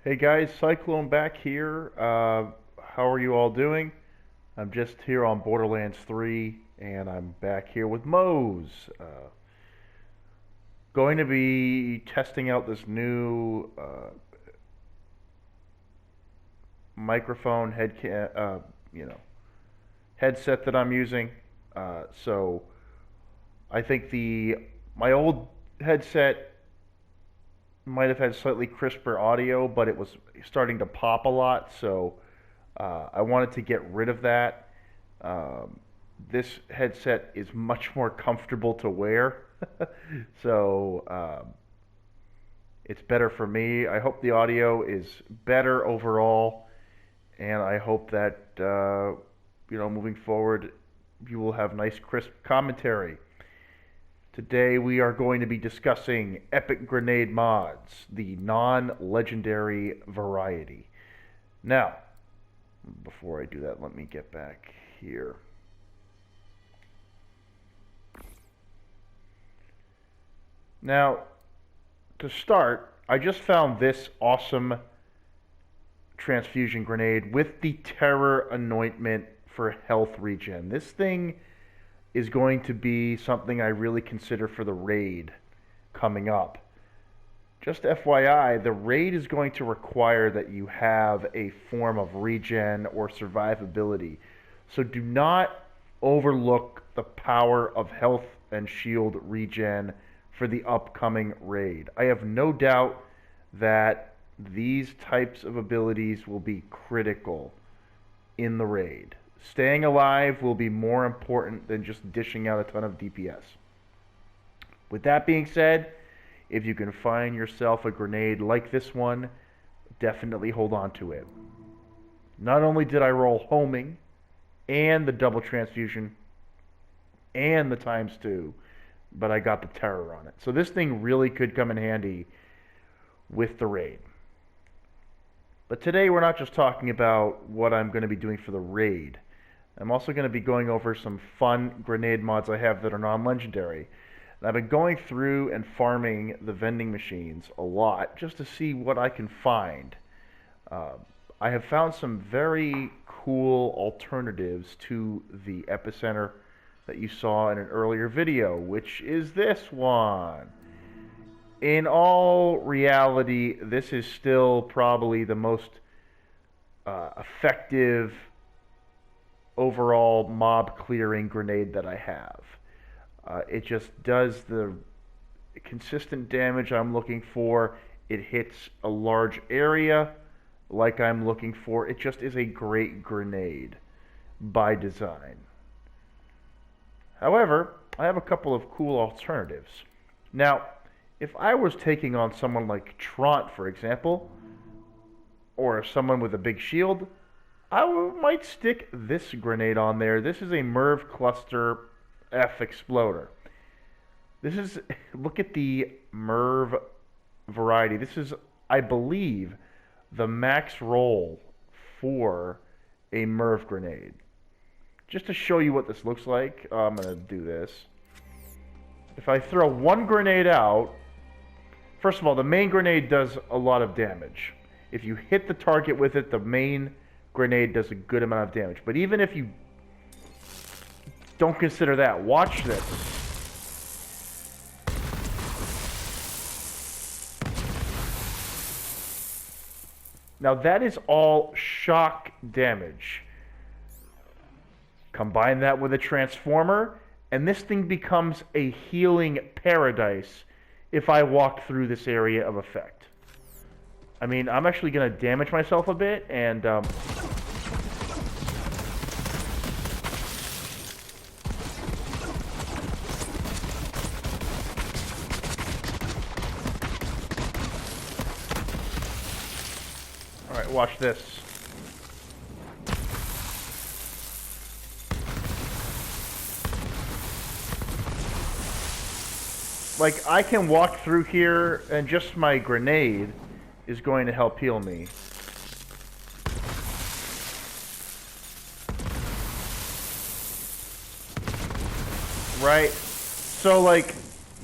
Hey guys, Cyclone back here. How are you all doing? I'm just here on Borderlands 3, and I'm back here with Mose. Going to be testing out this new microphone headset that I'm using. So I think the my old headset might have had slightly crisper audio, but it was starting to pop a lot, so I wanted to get rid of that. This headset is much more comfortable to wear, so it's better for me. I hope the audio is better overall, and I hope that moving forward, you will have nice, crisp commentary. Today we are going to be discussing epic grenade mods, the non-legendary variety. Now, before I do that, let me get back here. Now, to start, I just found this awesome transfusion grenade with the Terror Anointment for health regen. This thing is going to be something I really consider for the raid coming up. Just FYI, the raid is going to require that you have a form of regen or survivability. So do not overlook the power of health and shield regen for the upcoming raid. I have no doubt that these types of abilities will be critical in the raid. Staying alive will be more important than just dishing out a ton of DPS. With that being said, if you can find yourself a grenade like this one, definitely hold on to it. Not only did I roll homing and the double transfusion and the ×2, but I got the terror on it. So this thing really could come in handy with the raid. But today we're not just talking about what I'm going to be doing for the raid. I'm also going to be going over some fun grenade mods I have that are non-legendary. And I've been going through and farming the vending machines a lot just to see what I can find. I have found some very cool alternatives to the epicenter that you saw in an earlier video, which is this one. In all reality, this is still probably the most effective overall mob clearing grenade that I have. It just does the consistent damage I'm looking for. It hits a large area like I'm looking for. It just is a great grenade by design. However, I have a couple of cool alternatives. Now, if I was taking on someone like Trant, for example, or someone with a big shield, I might stick this grenade on there. This is a Merv Cluster F Exploder. This is, look at the Merv variety. This is, I believe, the max roll for a Merv grenade. Just to show you what this looks like, I'm going to do this. If I throw one grenade out, first of all, the main grenade does a lot of damage. If you hit the target with it, the main grenade does a good amount of damage. But even if you don't consider that, watch this. Now that is all shock damage. Combine that with a transformer, and this thing becomes a healing paradise if I walk through this area of effect. I mean, I'm actually going to damage myself a bit, and alright, watch this. Like, I can walk through here, and just my grenade is going to help heal me. Right? So, like,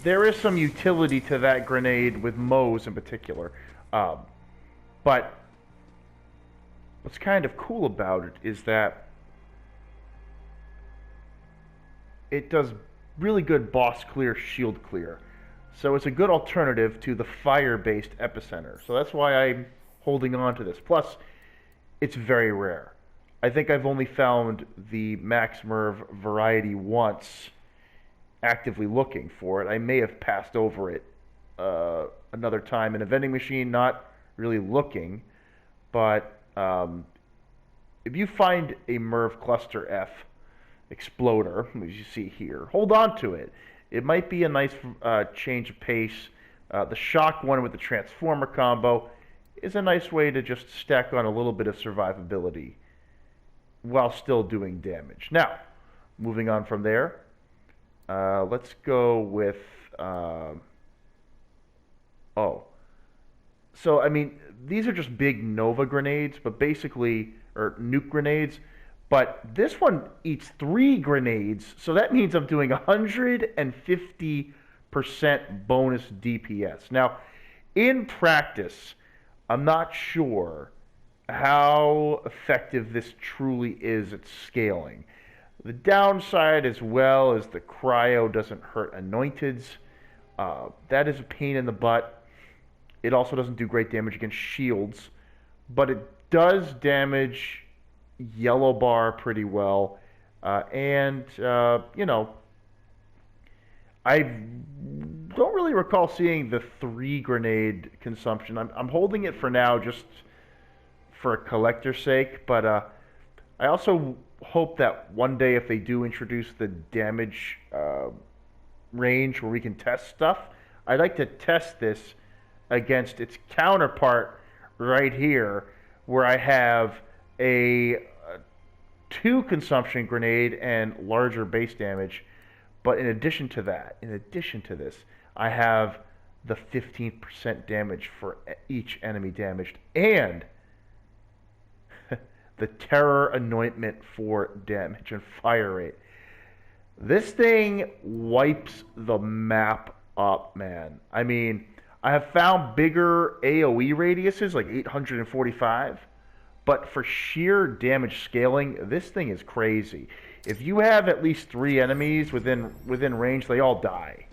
there is some utility to that grenade with Mose in particular. But what's kind of cool about it is that it does really good boss clear, shield clear. So it's a good alternative to the fire-based epicenter. So that's why I'm holding on to this. Plus, it's very rare. I think I've only found the Max Merv variety once, actively looking for it. I may have passed over it another time in a vending machine, not really looking. But if you find a Merv Cluster F exploder, as you see here, hold on to it. It might be a nice change of pace. The shock one with the transformer combo is a nice way to just stack on a little bit of survivability while still doing damage. Now, moving on from there, let's go with... So, I mean, these are just big Nova grenades, but basically, or nuke grenades, but this one eats 3 grenades, so that means I'm doing 150% bonus DPS. Now, in practice, I'm not sure how effective this truly is at scaling. The downside, as well, is the cryo doesn't hurt anointeds. That is a pain in the butt. It also doesn't do great damage against shields, but it does damage yellow bar pretty well. You know, I don't really recall seeing the 3 grenade consumption. I'm holding it for now just for a collector's sake, but I also hope that one day if they do introduce the damage range where we can test stuff, I'd like to test this against its counterpart right here, where I have a 2 consumption grenade and larger base damage. But in addition to that, in addition to this, I have the 15% damage for each enemy damaged and the terror anointment for damage and fire rate. This thing wipes the map up, man. I mean, I have found bigger AoE radiuses, like 845, but for sheer damage scaling, this thing is crazy. If you have at least 3 enemies within range, they all die.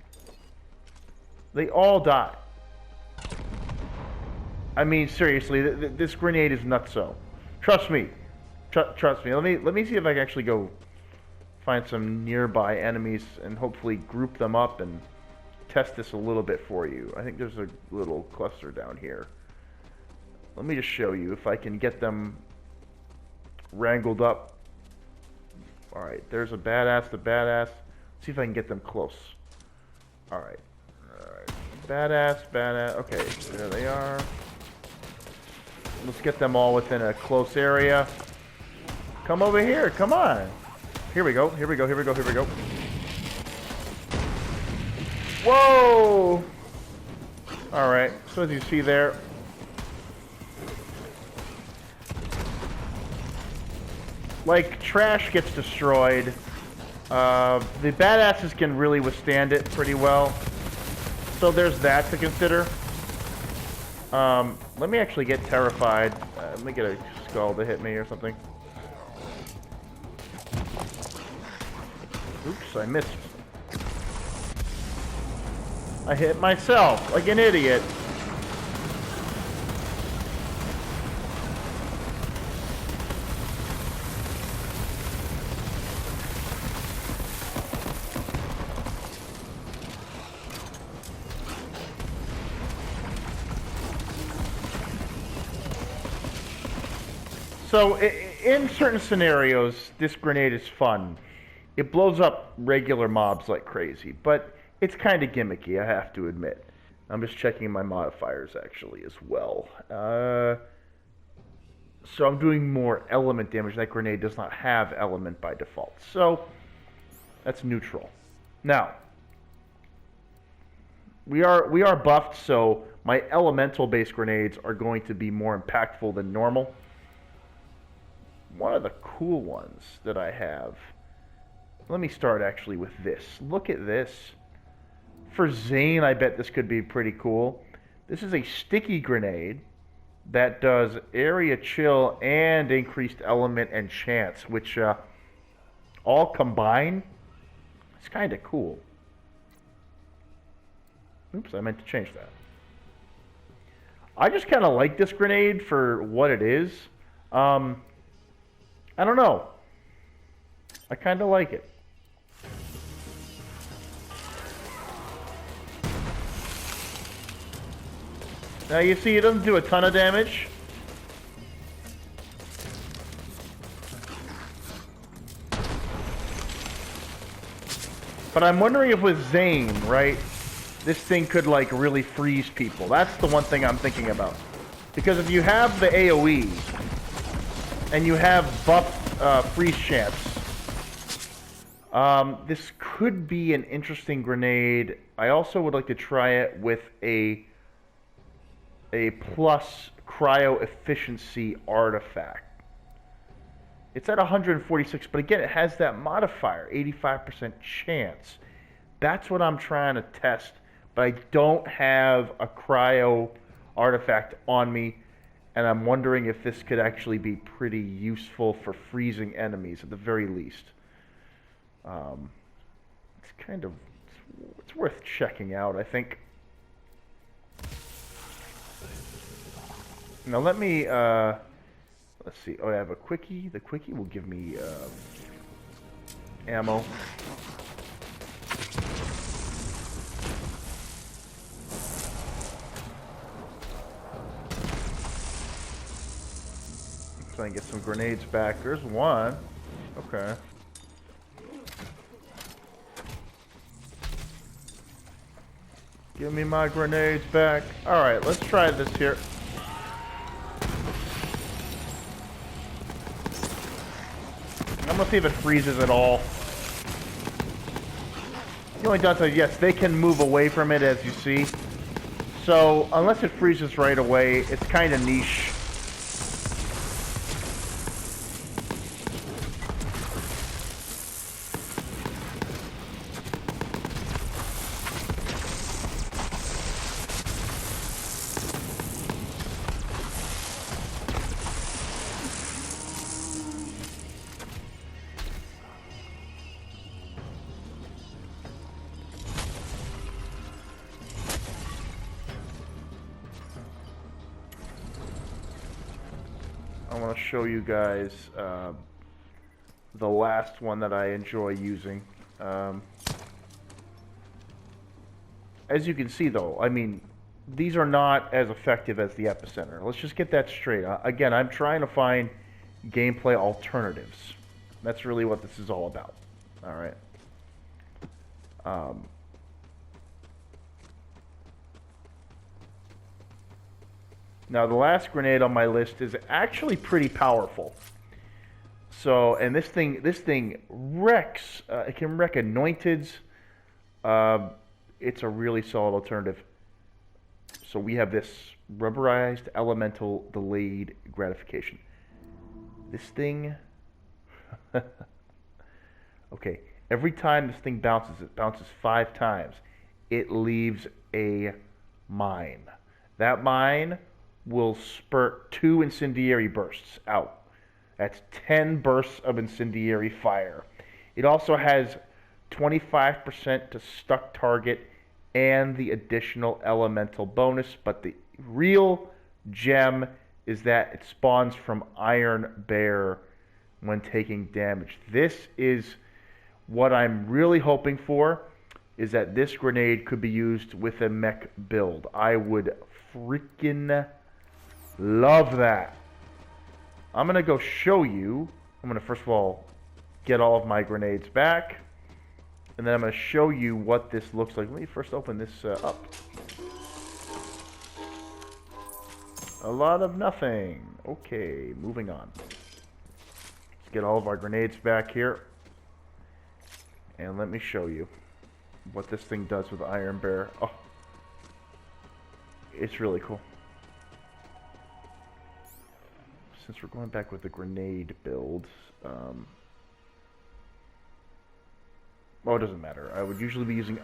They all die. I mean, seriously, this grenade is nutso. Trust me. Trust me. Let me see if I can actually go find some nearby enemies and hopefully group them up and test this a little bit for you. I think there's a little cluster down here. Let me just show you if I can get them wrangled up. Alright, there's a badass, the badass. Let's see if I can get them close. Alright. Alright. Badass. Okay, there they are. Let's get them all within a close area. Come over here, come on. Here we go. Whoa! Alright, so as you see there, like, trash gets destroyed. The badasses can really withstand it pretty well. So there's that to consider. Let me actually get terrified. Let me get a skull to hit me or something. Oops, I missed. I hit myself like an idiot. So, in certain scenarios, this grenade is fun. It blows up regular mobs like crazy, but it's kind of gimmicky, I have to admit. I'm just checking my modifiers, actually, as well. So I'm doing more element damage. That grenade does not have element by default. So, that's neutral. Now, we are buffed, so my elemental-based grenades are going to be more impactful than normal. One of the cool ones that I have, let me start actually with this. Look at this. For Zane, I bet this could be pretty cool. This is a sticky grenade, that does area chill and increased element and chance, which all combine. It's kind of cool. Oops, I meant to change that. I just kind of like this grenade for what it is. I don't know. I kind of like it. Now you see it doesn't do a ton of damage. But I'm wondering if with Zane, right, this thing could like really freeze people. That's the one thing I'm thinking about. Because if you have the AoE and you have buff freeze chance, this could be an interesting grenade. I also would like to try it with a plus cryo efficiency artifact. It's at 146, but again, it has that modifier, 85% chance. That's what I'm trying to test, but I don't have a cryo artifact on me, and I'm wondering if this could actually be pretty useful for freezing enemies at the very least. It's kind of, it's worth checking out, I think. Now let me, let's see. Oh, I have a quickie. The quickie will give me ammo. Try and get some grenades back. There's one. Okay. Give me my grenades back. Alright, let's try this here. I'm gonna see if it freezes at all. The only downside, yes, they can move away from it, as you see. So, unless it freezes right away, it's kind of niche. I want to show you guys the last one that I enjoy using. As you can see, though, I mean, these are not as effective as the Epicenter. Let's just get that straight. Again, I'm trying to find gameplay alternatives. That's really what this is all about. All right. Now, the last grenade on my list is actually pretty powerful. So, and this thing wrecks. It can wreck anointeds. It's a really solid alternative. So we have this rubberized elemental delayed gratification. This thing. Okay, every time this thing bounces, it bounces 5 times. It leaves a mine. That mine will spurt 2 incendiary bursts out. That's 10 bursts of incendiary fire. It also has 25% to stuck target and the additional elemental bonus, but the real gem is that it spawns from Iron Bear when taking damage. This is what I'm really hoping for, is that this grenade could be used with a mech build. I would freaking love that. I'm going to go show you. I'm going to first of all get all of my grenades back. And then I'm going to show you what this looks like. Let me first open this up. A lot of nothing. Okay, moving on. Let's get all of our grenades back here. And let me show you what this thing does with Iron Bear. Oh, it's really cool. Since we're going back with the grenade build, well, it doesn't matter. I would usually be using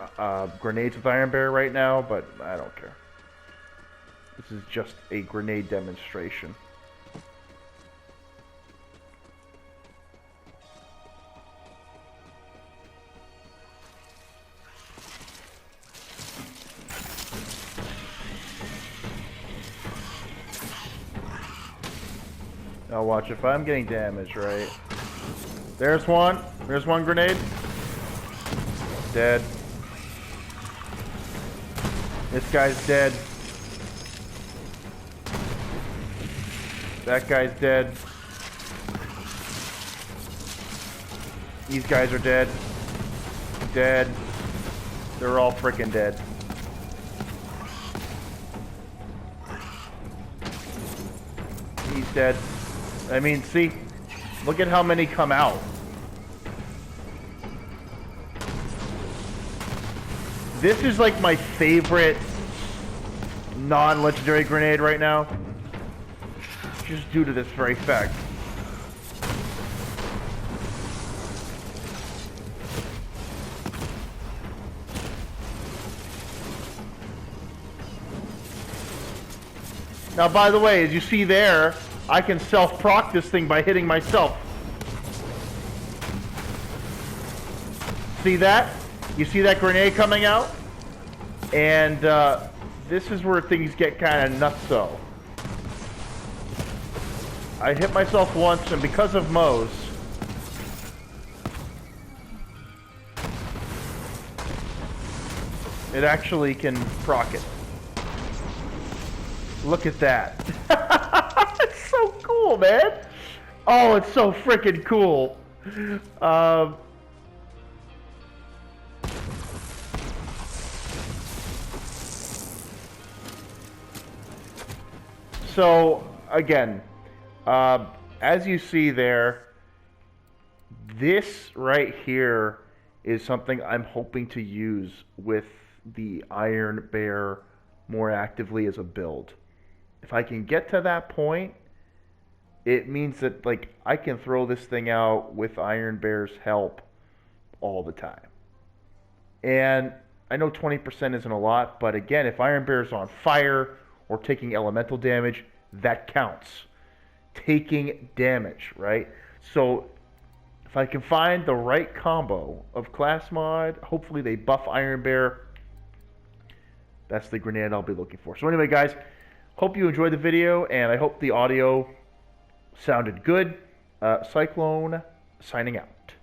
grenades with Iron Bear right now, but I don't care. This is just a grenade demonstration. Now watch, if I'm getting damaged, right? There's one. There's one grenade. Dead. This guy's dead. That guy's dead. These guys are dead. Dead. They're all frickin' dead. He's dead. I mean, see? Look at how many come out. This is like my favorite non-legendary grenade right now. Just due to this very fact. Now, by the way, as you see there, I can self-proc this thing by hitting myself. See that? You see that grenade coming out? And this is where things get kind of nutso. I hit myself once, and because of Moe's, it actually can proc it. Look at that. It's so cool, man. Oh, it's so freaking cool. So, again, as you see there, this right here is something I'm hoping to use with the Iron Bear more actively as a build. If I can get to that point, it means that like I can throw this thing out with Iron Bear's help all the time. And I know 20% isn't a lot, but again, if Iron Bear's on fire or taking elemental damage, that counts. Taking damage, right? So if I can find the right combo of class mod, hopefully they buff Iron Bear. That's the grenade I'll be looking for. So anyway, guys, hope you enjoyed the video, and I hope the audio sounded good. Cyclone, signing out.